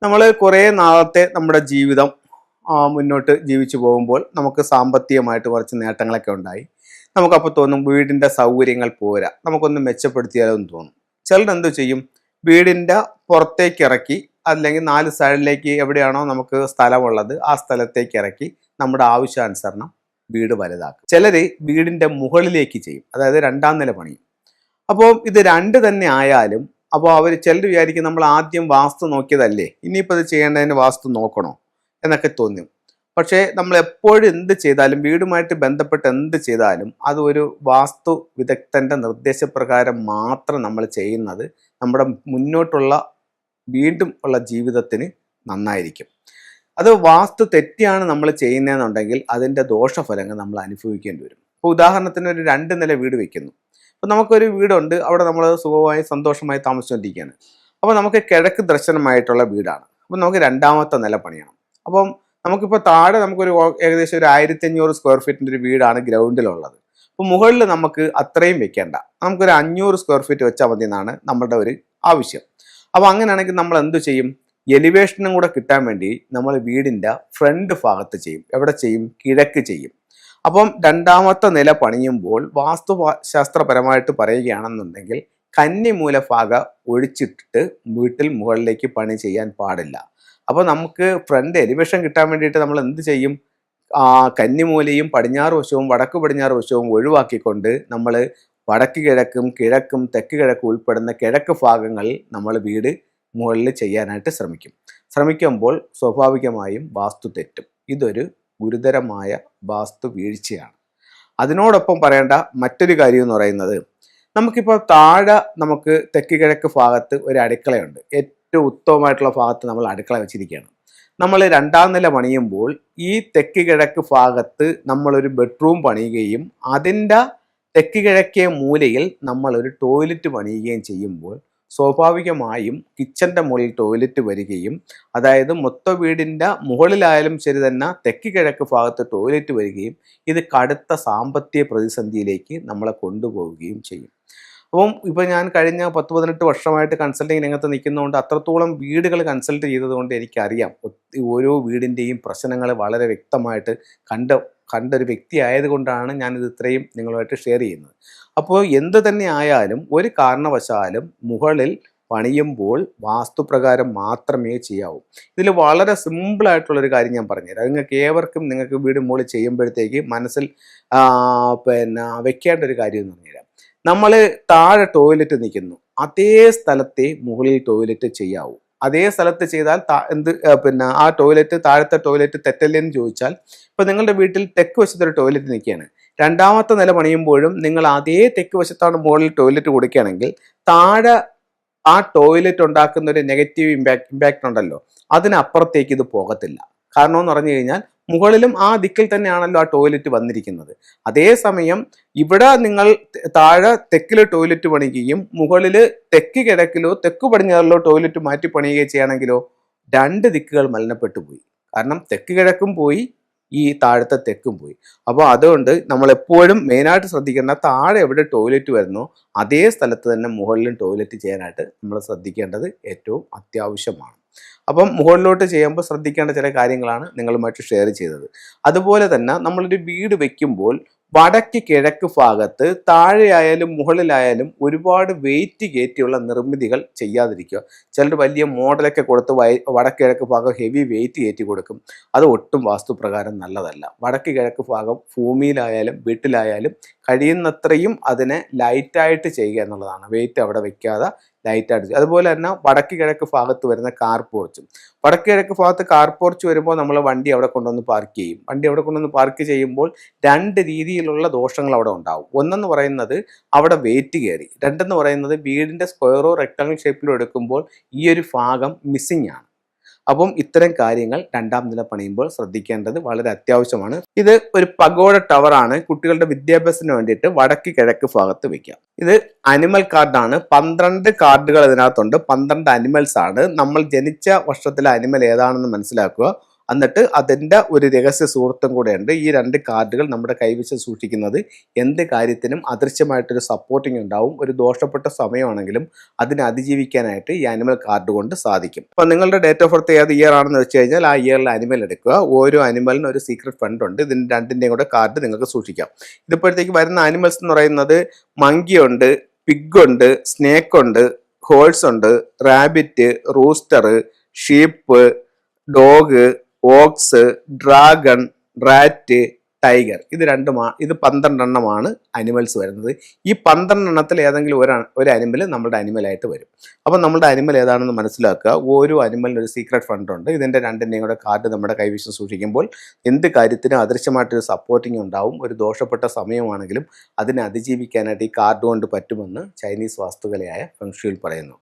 നമ്മൾ കുറേ നാളത്തെ നമ്മുടെ ജീവിതം മുന്നോട്ട് ജീവിച്ചു പോകുമ്പോൾ നമുക്ക് സാമ്പത്തികമായിട്ട് കുറച്ച് നേട്ടങ്ങളൊക്കെ ഉണ്ടായി. നമുക്കപ്പോൾ തോന്നും വീടിൻ്റെ സൗകര്യങ്ങൾ പോരാ, നമുക്കൊന്ന് മെച്ചപ്പെടുത്തിയാലോ എന്ന് തോന്നും. ചിലരെന്ത് ചെയ്യും, വീടിൻ്റെ പുറത്തേക്ക് ഇറക്കി അല്ലെങ്കിൽ 4 സൈഡിലേക്ക് എവിടെയാണോ നമുക്ക് സ്ഥലമുള്ളത് ആ സ്ഥലത്തേക്ക് ഇറക്കി നമ്മുടെ ആവശ്യാനുസരണം വീട് വലുതാക്കും. ചിലർ വീടിൻ്റെ മുകളിലേക്ക് ചെയ്യും, അതായത് 2ാം നില പണിയും. അപ്പോൾ ഇത് രണ്ട് തന്നെ ആയാലും അപ്പോൾ അവർ ചിലർ വിചാരിക്കും നമ്മൾ ആദ്യം വാസ്തു നോക്കിയതല്ലേ, ഇനിയിപ്പോൾ ഇത് ചെയ്യേണ്ടതിന് വാസ്തു നോക്കണോ എന്നൊക്കെ തോന്നും. പക്ഷേ നമ്മൾ എപ്പോഴും എന്ത് ചെയ്താലും, വീടുമായിട്ട് ബന്ധപ്പെട്ട് എന്ത് ചെയ്താലും അത് ഒരു വാസ്തു വിദഗ്ധൻ്റെ നിർദ്ദേശപ്രകാരം മാത്രം നമ്മൾ ചെയ്യുന്നത് നമ്മുടെ മുന്നോട്ടുള്ള വീണ്ടും ഉള്ള ജീവിതത്തിന് നന്നായിരിക്കും. അത് വാസ്തു തെറ്റിയാണ് നമ്മൾ ചെയ്യുന്നതെന്നുണ്ടെങ്കിൽ അതിൻ്റെ ദോഷഫലങ്ങൾ നമ്മൾ അനുഭവിക്കേണ്ടി വരും. ഇപ്പോൾ ഉദാഹരണത്തിന് ഒരു 2 നില വീട് വെക്കുന്നു. അപ്പോൾ നമുക്കൊരു വീടുണ്ട്, അവിടെ നമ്മൾ സുഖമായി സന്തോഷമായി താമസിച്ചുകൊണ്ടിരിക്കുകയാണ്. അപ്പോൾ നമുക്ക് കിഴക്ക് ദർശനമായിട്ടുള്ള വീടാണ്. അപ്പോൾ നമുക്ക് 2ാമത്തെ നില പണിയണം. അപ്പം നമുക്കിപ്പോൾ താഴെ നമുക്കൊരു ഏകദേശം ഒരു 1500 സ്ക്വയർ ഫീറ്റിൻ്റെ ഒരു വീടാണ് ഗ്രൗണ്ടിലുള്ളത്. അപ്പോൾ മുകളിൽ നമുക്ക് അത്രയും വെക്കേണ്ട, നമുക്കൊരു 500 സ്ക്വയർ ഫീറ്റ് വെച്ചാൽ മതി എന്നാണ് നമ്മളുടെ ഒരു ആവശ്യം. അപ്പോൾ അങ്ങനെയാണെങ്കിൽ നമ്മൾ എന്ത് ചെയ്യും, എലിവേഷനും കൂടെ കിട്ടാൻ വേണ്ടി നമ്മൾ വീടിൻ്റെ ഫ്രണ്ട് ഭാഗത്ത് ചെയ്യും. എവിടെ ചെയ്യും? കിഴക്ക് ചെയ്യും. അപ്പം 2ാമത്തെ നില പണിയുമ്പോൾ വാസ്തുശാസ്ത്രപരമായിട്ട് പറയുകയാണെന്നുണ്ടെങ്കിൽ കന്നിമൂല ഭാഗം ഒഴിച്ചിട്ടിട്ട് വീട്ടിൽ മുകളിലേക്ക് പണി ചെയ്യാൻ പാടില്ല. അപ്പോൾ നമുക്ക് ഫ്രണ്ട് എലിവേഷൻ കിട്ടാൻ വേണ്ടിയിട്ട് നമ്മൾ എന്ത് ചെയ്യും, കന്നിമൂലയും പടിഞ്ഞാറ് വശവും വടക്ക് പടിഞ്ഞാറ് വശവും ഒഴിവാക്കിക്കൊണ്ട് നമ്മൾ വടക്ക് കിഴക്കും കിഴക്കും തെക്ക് കിഴക്കും ഉൾപ്പെടുന്ന കിഴക്ക് ഭാഗങ്ങൾ നമ്മൾ വീട് മുകളിൽ ചെയ്യാനായിട്ട് ശ്രമിക്കുമ്പോൾ സ്വാഭാവികമായും വാസ്തു തെറ്റും. ഇതൊരു ഗുരുതരമായ വാസ്തു വീഴ്ചയാണ്. അതിനോടൊപ്പം പറയേണ്ട മറ്റൊരു കാര്യം എന്ന് പറയുന്നത്, നമുക്കിപ്പോൾ താഴെ നമുക്ക് തെക്ക് കിഴക്ക് ഭാഗത്ത് ഒരു അടുക്കളയുണ്ട്. ഏറ്റവും ഉത്തമമായിട്ടുള്ള ഭാഗത്ത് നമ്മൾ അടുക്കള വെച്ചിരിക്കുകയാണ്. നമ്മൾ 2ാം നില പണിയുമ്പോൾ ഈ തെക്ക് കിഴക്ക് ഭാഗത്ത് നമ്മളൊരു ബെഡ്റൂം പണിയുകയും അതിൻ്റെ തെക്ക് കിഴക്കേ മൂലയിൽ നമ്മളൊരു ടോയ്ലറ്റ് പണിയുകയും ചെയ്യുമ്പോൾ സ്വാഭാവികമായും കിച്ചൻ്റെ മുകളിൽ ടോയ്ലറ്റ് വരികയും, അതായത് മൊത്ത വീടിൻ്റെ മുകളിലായാലും ശരി തന്നെ തെക്ക് കിഴക്ക് ഭാഗത്ത് ടോയ്ലറ്റ് വരികയും ഇത് കടുത്ത സാമ്പത്തിക പ്രതിസന്ധിയിലേക്ക് നമ്മളെ കൊണ്ടുപോവുകയും ചെയ്യും. അപ്പം ഇപ്പോൾ ഞാൻ കഴിഞ്ഞ 10-18 വർഷമായിട്ട് കൺസൾട്ടിങ് രംഗത്ത് നിൽക്കുന്നതുകൊണ്ട് അത്രത്തോളം വീടുകൾ കൺസൾട്ട് ചെയ്തതുകൊണ്ട് എനിക്കറിയാം ഓരോ വീടിൻ്റെയും പ്രശ്നങ്ങൾ വളരെ വ്യക്തമായിട്ട് കണ്ടൊരു വ്യക്തി ആയതുകൊണ്ടാണ് ഞാനിത് ഇത്രയും നിങ്ങളുമായിട്ട് ഷെയർ ചെയ്യുന്നത്. അപ്പോൾ എന്ത് തന്നെ ആയാലും ഒരു കാരണവശാലും മുകളിൽ പണിയുമ്പോൾ വാസ്തുപ്രകാരം മാത്രമേ ചെയ്യാവൂ. ഇതിൽ വളരെ സിമ്പിളായിട്ടുള്ളൊരു കാര്യം ഞാൻ പറഞ്ഞുതരാം. നിങ്ങൾക്ക് വീട് മുകളിൽ ചെയ്യുമ്പോഴത്തേക്ക് മനസ്സിൽ വെക്കേണ്ട ഒരു കാര്യം എന്ന് പറഞ്ഞുതരാം. നമ്മൾ താഴെ ടോയ്ലറ്റ് നിൽക്കുന്നു, അതേ സ്ഥലത്തെ മുകളിൽ ടോയ്ലറ്റ് ചെയ്യാവൂ. അതേ സ്ഥലത്ത് ചെയ്താൽ ആ ടോയ്ലറ്റ്, താഴത്തെ ടോയ്ലറ്റ് തെറ്റല്ലേന്ന് ചോദിച്ചാൽ, ഇപ്പോൾ നിങ്ങളുടെ വീട്ടിൽ തെക്ക് വശത്തൊരു ടോയ്ലറ്റ് നിൽക്കുകയാണ്, 2ാമത്തെ നില പണിയുമ്പോഴും നിങ്ങൾ അതേ തെക്ക് വശത്താണ് മുകളിൽ ടോയ്ലറ്റ് കൊടുക്കുകയാണെങ്കിൽ താഴെ ആ ടോയ്ലറ്റ് ഉണ്ടാക്കുന്ന ഒരു നെഗറ്റീവ് ഇമ്പാക്റ്റ് ഉണ്ടല്ലോ, അതിനപ്പുറത്തേക്ക് ഇത് പോകത്തില്ല. കാരണം എന്ന് പറഞ്ഞു കഴിഞ്ഞാൽ മുകളിലും ആ ദിക്കിൽ തന്നെയാണല്ലോ ആ ടോയ്ലറ്റ് വന്നിരിക്കുന്നത്. അതേസമയം ഇവിടെ നിങ്ങൾ താഴെ തെക്കില് ടോയ്ലറ്റ് പണിയുകയും മുകളിൽ തെക്ക് കിഴക്കിലോ തെക്ക് പടിഞ്ഞാറിലോ ടോയ്ലറ്റ് മാറ്റി പണിയുകയോ ചെയ്യുകയാണെങ്കിലോ 2 ദിക്കുകൾ മലിനപ്പെട്ടു പോയി. കാരണം തെക്ക് കിഴക്കും പോയി, ഈ താഴത്തെ തെക്കും പോയി. അപ്പോൾ അതുകൊണ്ട് നമ്മൾ എപ്പോഴും മെയിനായിട്ട് ശ്രദ്ധിക്കേണ്ട, താഴെ എവിടെ ടോയ്ലറ്റ് വരുന്നോ അതേ സ്ഥലത്ത് തന്നെ മുകളിലും ടോയ്ലറ്റ് ചെയ്യാനായിട്ട് നമ്മൾ ശ്രദ്ധിക്കേണ്ടത് ഏറ്റവും അത്യാവശ്യമാണ്. അപ്പം മുകളിലോട്ട് ചെയ്യുമ്പോൾ ശ്രദ്ധിക്കേണ്ട ചില കാര്യങ്ങളാണ് നിങ്ങളുമായിട്ട് ഷെയർ ചെയ്തത്. അതുപോലെ തന്നെ നമ്മളൊരു വീട് വയ്ക്കുമ്പോൾ വടക്ക് കിഴക്ക് ഭാഗത്ത് താഴെയായാലും മുകളിലായാലും ഒരുപാട് വെയിറ്റ് കയറ്റിയുള്ള നിർമ്മിതികൾ ചെയ്യാതിരിക്കുക. ചിലർ വലിയ മോഡലൊക്കെ കൊടുത്ത് വടക്ക് കിഴക്ക് ഭാഗം ഹെവി വെയിറ്റ് കയറ്റി കൊടുക്കും. അത് ഒട്ടും വാസ്തുപ്രകാരം നല്ലതല്ല. വടക്ക് കിഴക്ക് ഭാഗം ഭൂമിയിലായാലും വീട്ടിലായാലും കഴിയുന്നത്രയും അതിനെ ലൈറ്റായിട്ട് ചെയ്യുക എന്നുള്ളതാണ്. വെയിറ്റ് അവിടെ വെക്കാതെ ലൈറ്റായിട്ട്. അതുപോലെ തന്നെ വടക്ക് കിഴക്ക് ഭാഗത്ത് വരുന്ന കാർ പോർച്ചും, വടക്ക് കിഴക്ക് ഭാഗത്ത് കാർ പോർച്ച് വരുമ്പോൾ നമ്മൾ വണ്ടി അവിടെ കൊണ്ടുവന്ന് പാർക്ക് ചെയ്യും. വണ്ടി അവിടെ കൊണ്ടുവന്ന് പാർക്ക് ചെയ്യുമ്പോൾ 2 രീതിയിലുള്ള ദോഷങ്ങൾ അവിടെ ഉണ്ടാവും. ഒന്നെന്ന് പറയുന്നത് അവിടെ വെയിറ്റ് കയറി, 2 പറയുന്നത് വീടിൻ്റെ സ്ക്വയറോ റെക്ടാങ്കിൾ ഷേപ്പിലോ എടുക്കുമ്പോൾ ഈ ഒരു ഭാഗം മിസ്സിംഗ് ആണ്. അപ്പം ഇത്തരം കാര്യങ്ങൾ 2ാം നില പണിയുമ്പോൾ ശ്രദ്ധിക്കേണ്ടത് വളരെ അത്യാവശ്യമാണ്. ഇത് ഒരു പഗോഡ ടവറാണ്. കുട്ടികളുടെ വിദ്യാഭ്യാസത്തിന് വേണ്ടിയിട്ട് വടക്ക് കിഴക്ക് ഭാഗത്ത് വെക്കാം. ഇത് അനിമൽ കാർഡാണ്. 12 കാർഡുകൾ ഇതിനകത്തുണ്ട്. 12 അനിമൽസ് ആണ്. നമ്മൾ ജനിച്ച വർഷത്തിലെ അനിമൽ ഏതാണെന്ന് മനസ്സിലാക്കുക. എന്നിട്ട് അതിൻ്റെ ഒരു രഹസ്യ സുഹൃത്തും കൂടെയുണ്ട്. ഈ 2 കാർഡുകൾ നമ്മുടെ കൈവശം സൂക്ഷിക്കുന്നത് എന്ത് കാര്യത്തിനും അദൃശ്യമായിട്ടൊരു സപ്പോർട്ടിങ് ഉണ്ടാവും. ഒരു ദോഷപ്പെട്ട സമയമാണെങ്കിലും അതിനെ അതിജീവിക്കാനായിട്ട് ഈ അനിമൽ കാർഡ് കൊണ്ട് സാധിക്കും. അപ്പോൾ നിങ്ങളുടെ ഡേറ്റ് ഓഫ് ബർത്ത് ഏത് ഇയർ ആണെന്ന് വെച്ച് കഴിഞ്ഞാൽ ആ ഇയറിലെ അനിമൽ എടുക്കുക. ഓരോ അനിമലിനും ഒരു സീക്രട്ട് ഫണ്ട് ഉണ്ട്. ഇതിന് 2ൻ്റെയും കൂടെ കാർഡ് നിങ്ങൾക്ക് സൂക്ഷിക്കാം. ഇതിപ്പോഴത്തേക്ക് വരുന്ന അനിമൽസ് എന്ന് പറയുന്നത് മങ്കി ഉണ്ട്, പിഗ് ഉണ്ട്, സ്നേക്ക് ഉണ്ട്, ഹോഴ്സ് ഉണ്ട്, rabbit, rooster, sheep, dog, ox, dragon, rat, tiger. ഇത് 12 എണ്ണമാണ് അനിമൽസ് വരുന്നത്. ഈ 12 എണ്ണത്തിൽ ഏതെങ്കിലും ഒരു അനിമൽ നമ്മുടെ അനിമലായിട്ട് വരും. അപ്പം നമ്മുടെ അനിമൽ ഏതാണെന്ന് മനസ്സിലാക്കുക. ഓരോ അനിമലിനും ഒരു സീക്രട്ട് ഫണ്ട് ഉണ്ട്. ഇതിൻ്റെ 2ൻ്റെയും കൂടെ കാർഡ് നമ്മുടെ കൈവശം സൂക്ഷിക്കുമ്പോൾ എന്ത് കാര്യത്തിനും അദൃശ്യമായിട്ടൊരു സപ്പോർട്ടിങ് ഉണ്ടാവും. ഒരു ദോഷപ്പെട്ട സമയമാണെങ്കിലും അതിനെ അതിജീവിക്കാനായിട്ട് ഈ കാർഡ് കൊണ്ട് പറ്റുമെന്ന് ചൈനീസ് വാസ്തുകലയായ ഫെങ് ഷുയിൽ പറയുന്നു.